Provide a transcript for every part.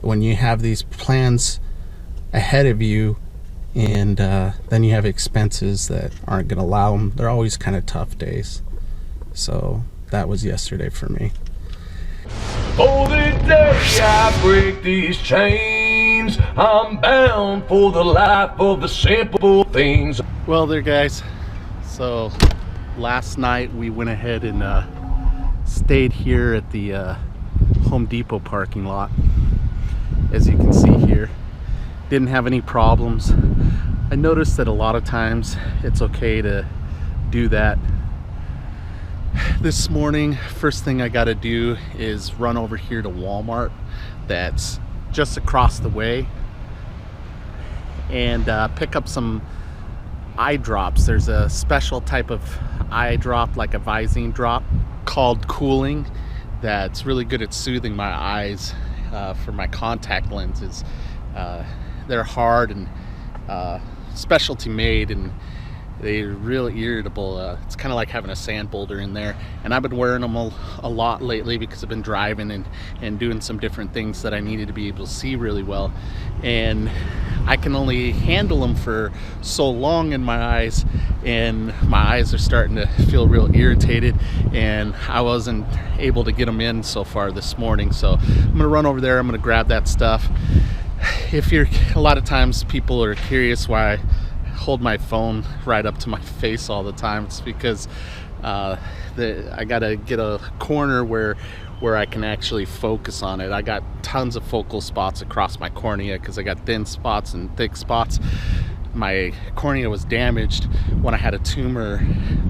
when you have these plans ahead of you, and then you have expenses that aren't going to allow them. They're always kind of tough days. So that was yesterday for me. For the day I break these chains, I'm bound for the life of the simple things. Well there guys, so last night we went ahead and stayed here at the Home Depot parking lot. As you can see here, didn't have any problems. I noticed that a lot of times it's okay to do that. This morning, first thing I got to do is run over here to Walmart that's just across the way and pick up some eye drops. There's a special type of eye drop, like a Visine drop, called Cooling, that's really good at soothing my eyes for my contact lenses. They're hard and specialty made, and they're really irritable. It's kind of like having a sand boulder in there, and I've been wearing them a lot lately because I've been driving and doing some different things that I needed to be able to see really well, and I can only handle them for so long in my eyes, and my eyes are starting to feel real irritated, and I wasn't able to get them in so far this morning. So I'm gonna run over there, I'm gonna grab that stuff. If you're, a lot of times people are curious why I hold my phone right up to my face all the time. It's because I gotta get a corner where I can actually focus on it. I got tons of focal spots across my cornea because I got thin spots and thick spots. My cornea was damaged when I had a tumor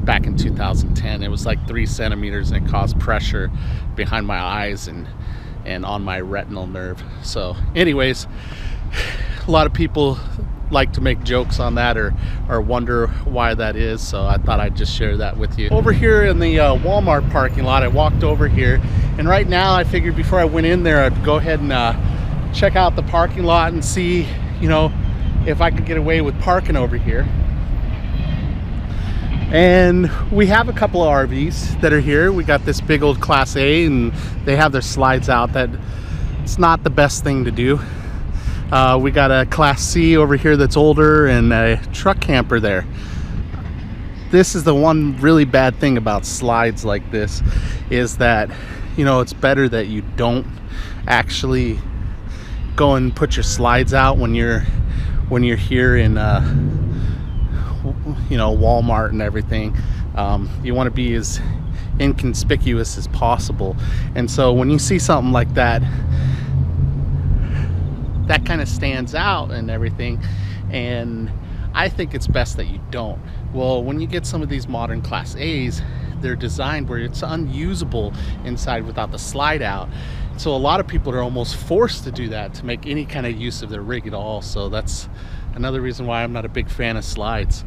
back in 2010. It was like 3 centimeters, and it caused pressure behind my eyes and on my retinal nerve. So anyways, a lot of people like to make jokes on that or wonder why that is, so I thought I'd just share that with you. Over here in the Walmart parking lot, I walked over here, and right now I figured before I went in there I'd go ahead and check out the parking lot and see, you know, if I could get away with parking over here. And we have a couple of RVs that are here. We got this big old Class A, and they have their slides out. That it's not the best thing to do. We got a Class C over here that's older, and a truck camper there. This is the one really bad thing about slides like this, is that, you know, it's better that you don't actually go and put your slides out when you're here in you know, Walmart and everything. You want to be as inconspicuous as possible, and so when you see something like that kind of stands out and everything, and I think it's best that you don't. Well, when you get some of these modern Class A's, they're designed where it's unusable inside without the slide out. So a lot of people are almost forced to do that to make any kind of use of their rig at all. So that's another reason why I'm not a big fan of slides.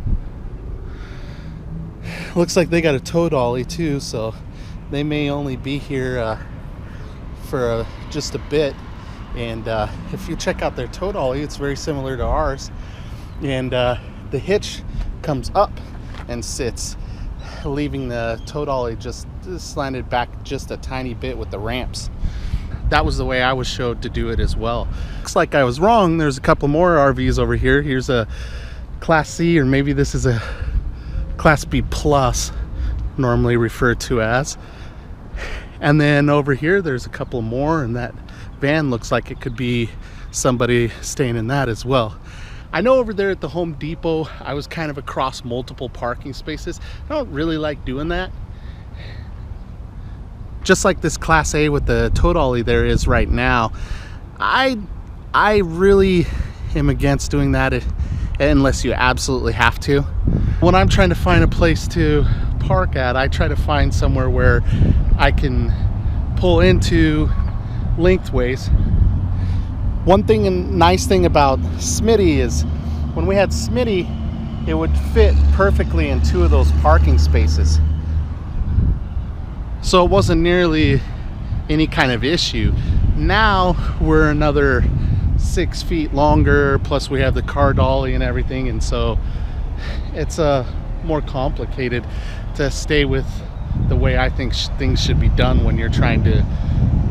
Looks like they got a tow dolly too, so they may only be here for just a bit. And if you check out their tow dolly, it's very similar to ours, and the hitch comes up and sits, leaving the tow dolly just slanted back just a tiny bit with the ramps. That was the way I was showed to do it as well. Looks like I was wrong. There's a couple more RVs over here. Here's a Class C, or maybe this is a Class B plus, normally referred to as. And then over here there's a couple more, and that van looks like it could be somebody staying in that as well. I know over there at the Home Depot I was kind of across multiple parking spaces. I don't really like doing that. Just like this Class A with the tow dolly there is right now, I really am against doing that unless you absolutely have to. When I'm trying to find a place to park at, I try to find somewhere where I can pull into lengthways. One thing and nice thing about Smitty is when we had Smitty, it would fit perfectly in 2 of those parking spaces. So it wasn't nearly any kind of issue. Now we're another 6 feet longer, plus we have the car dolly and everything, and so it's more complicated to stay with the way I think things should be done when you're trying to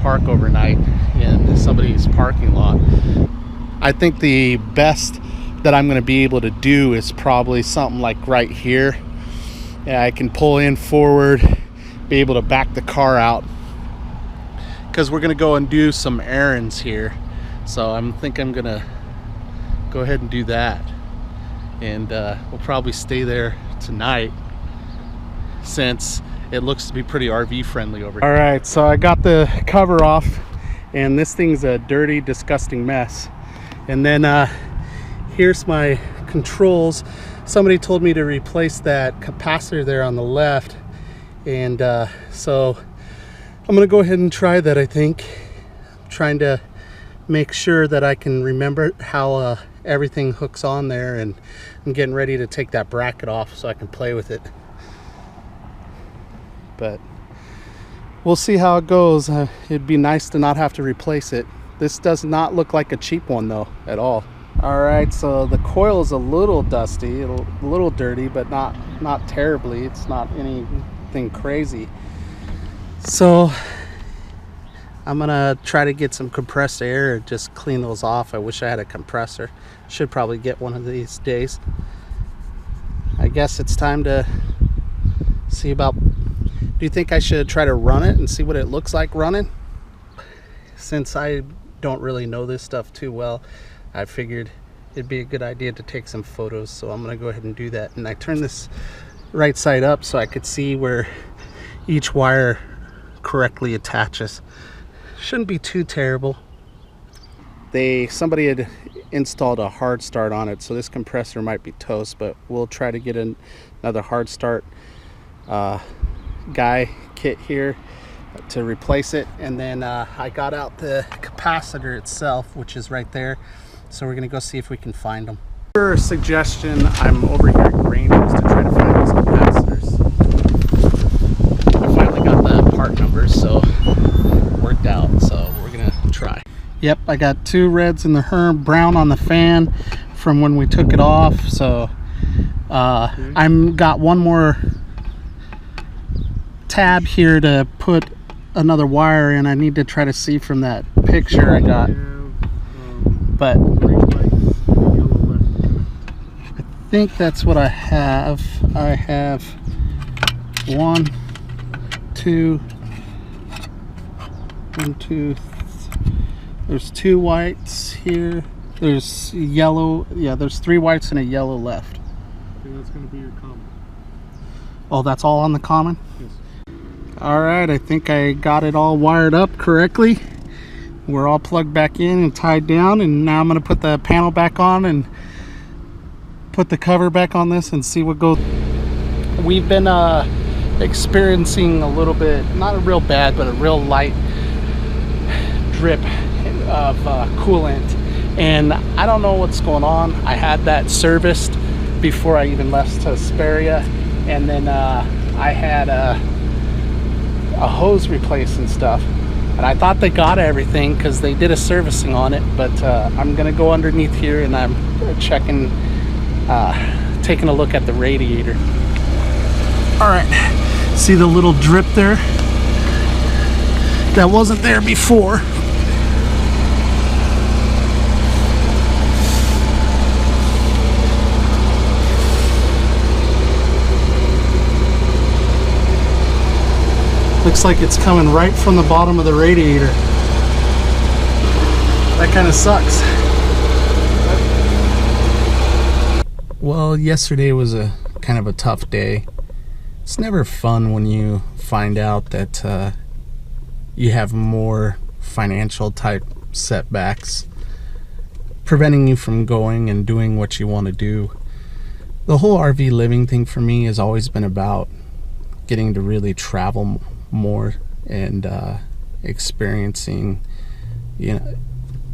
park overnight in somebody's parking lot. I think the best that I'm going to be able to do is probably something like right here. Yeah, I can pull in forward, be able to back the car out, because we're going to go and do some errands here. So I think I'm going to go ahead and do that, and we'll probably stay there tonight since it looks to be pretty RV friendly over here. All right, so I got the cover off, and this thing's a dirty, disgusting mess. And then here's my controls. Somebody told me to replace that capacitor there on the left, and so I'm gonna go ahead and try that. I think I'm trying to make sure that I can remember how everything hooks on there, and I'm getting ready to take that bracket off so I can play with it. But we'll see how it goes. It'd be nice to not have to replace it. This does not look like a cheap one though at all. All right, so the coil is a little dusty, a little dirty, but not terribly. It's not anything crazy. So I'm gonna try to get some compressed air and just clean those off. I wish I had a compressor. Should probably get one of these days. I guess it's time to see about. Do you think I should try to run it and see what it looks like running? Since I don't really know this stuff too well, I figured it'd be a good idea to take some photos, so I'm gonna go ahead and do that. And I turned this right side up so I could see where each wire correctly attaches. Shouldn't be too terrible. Somebody had installed a hard start on it, so this compressor might be toast, but we'll try to get another hard start guy kit here to replace it. And then I got out the capacitor itself, which is right there, so we're gonna go see if we can find them. For a suggestion, I'm over here at Granger's to try to find these capacitors. I finally got the part numbers, so worked out, so we're gonna try. Yep, I got 2 reds in the brown on the fan from when we took it off, so I'm got one more tab here to put another wire in. I need to try to see from that picture I got, but I think that's what I have. I have 1, 2, there's 2 whites here, there's yellow, yeah, there's 3 whites and a yellow left. I think that's going to be your common. Oh, that's all on the common? Yes. All right, I think I got it all wired up correctly. We're all plugged back in and tied down, and now I'm going to put the panel back on and put the cover back on this and see what goes. We've been experiencing a little bit, not a real bad, but a real light drip of coolant, and I don't know what's going on. I had that serviced before I even left to Hesperia, and then I had a hose replaced and stuff, and I thought they got everything because they did a servicing on it, but I'm gonna go underneath here and I'm checking, taking a look at the radiator. All right, see the little drip there? That wasn't there before. Looks like it's coming right from the bottom of the radiator. That kind of sucks. Well, yesterday was a kind of a tough day. It's never fun when you find out that you have more financial type setbacks preventing you from going and doing what you want to do. The whole RV living thing for me has always been about getting to really travel more and experiencing, you know,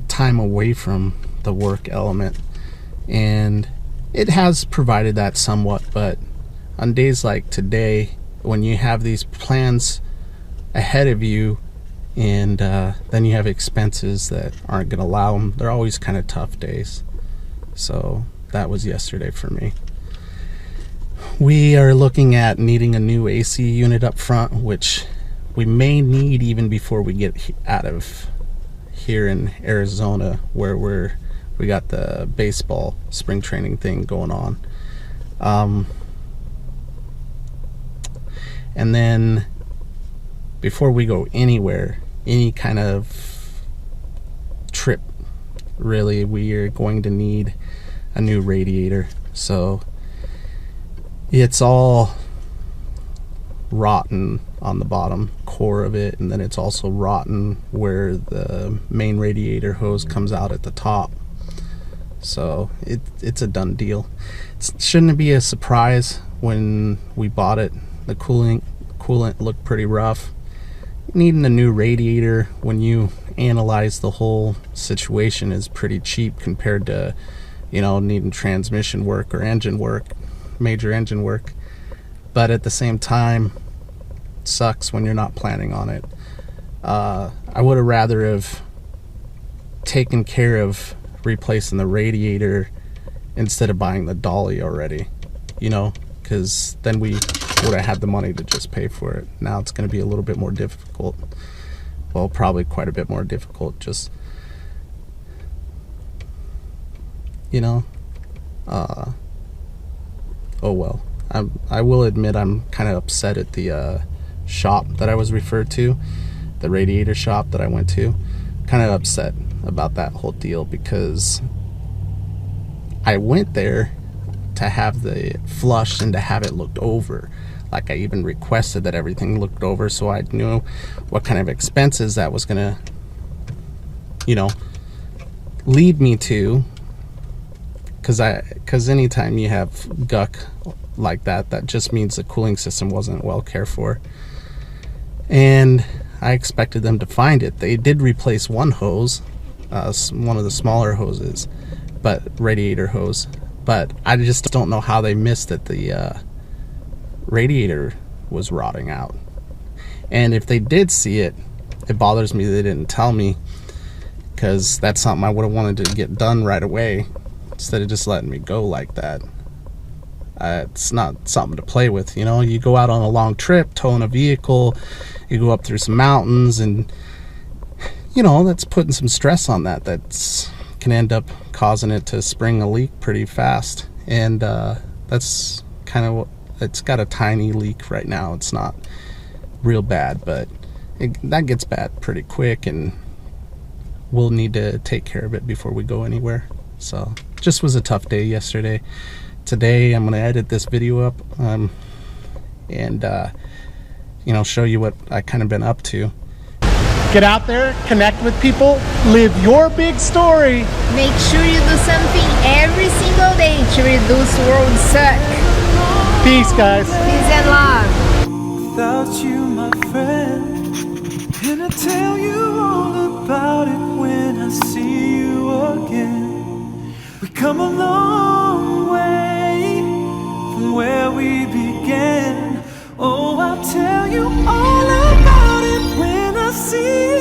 time away from the work element, and it has provided that somewhat. But on days like today, when you have these plans ahead of you and then you have expenses that aren't going to allow them, they're always kind of tough days. So that was yesterday for me. We are looking at needing a new AC unit up front, which we may need even before we get out of here in Arizona, where we got the baseball spring training thing going on. And then before we go anywhere, any kind of trip, really, we are going to need a new radiator. So it's all rotten on the bottom core of it, and then it's also rotten where the main radiator hose comes out at the top. So it's a done deal. Shouldn't be a surprise when we bought it. The coolant looked pretty rough. Needing a new radiator when you analyze the whole situation is pretty cheap compared to, needing transmission work or engine work, major engine work. But at the same time, it sucks when you're not planning on it. I would have rather have taken care of replacing the radiator instead of buying the dolly already, because then we would have had the money to just pay for it. Now it's going to be a little bit more difficult. Well, probably quite a bit more difficult. Just, oh well. I will admit I'm kind of upset at the shop that I was referred to, the radiator shop that I went to. Kind of upset about that whole deal because I went there to have the flushed and to have it looked over. Like, I even requested that everything looked over so I knew what kind of expenses that was gonna, lead me to. Because anytime you have guck like that, that just means the cooling system wasn't well cared for. And I expected them to find it. They did replace one hose, one of the smaller hoses, but radiator hose. But I just don't know how they missed that the radiator was rotting out. And if they did see it, it bothers me they didn't tell me, because that's something I would have wanted to get done right away instead of just letting me go like that. It's not something to play with. You go out on a long trip towing a vehicle, you go up through some mountains, and that's putting some stress on that's can end up causing it to spring a leak pretty fast. And that's kind of what it's got. A tiny leak right now. It's not real bad, but that gets bad pretty quick, and we'll need to take care of it before we go anywhere. So just was a tough day yesterday. Today I'm going to edit this video up and show you what I kind of been up to. Get out there, connect with people, live your big story. Make sure you do something every single day to reduce world suck. Peace, guys. Peace and love. Without you, my friend, and I tell you all about it when I see you again. We come a long way from where we began. Oh, I'll tell you all about it when I see you.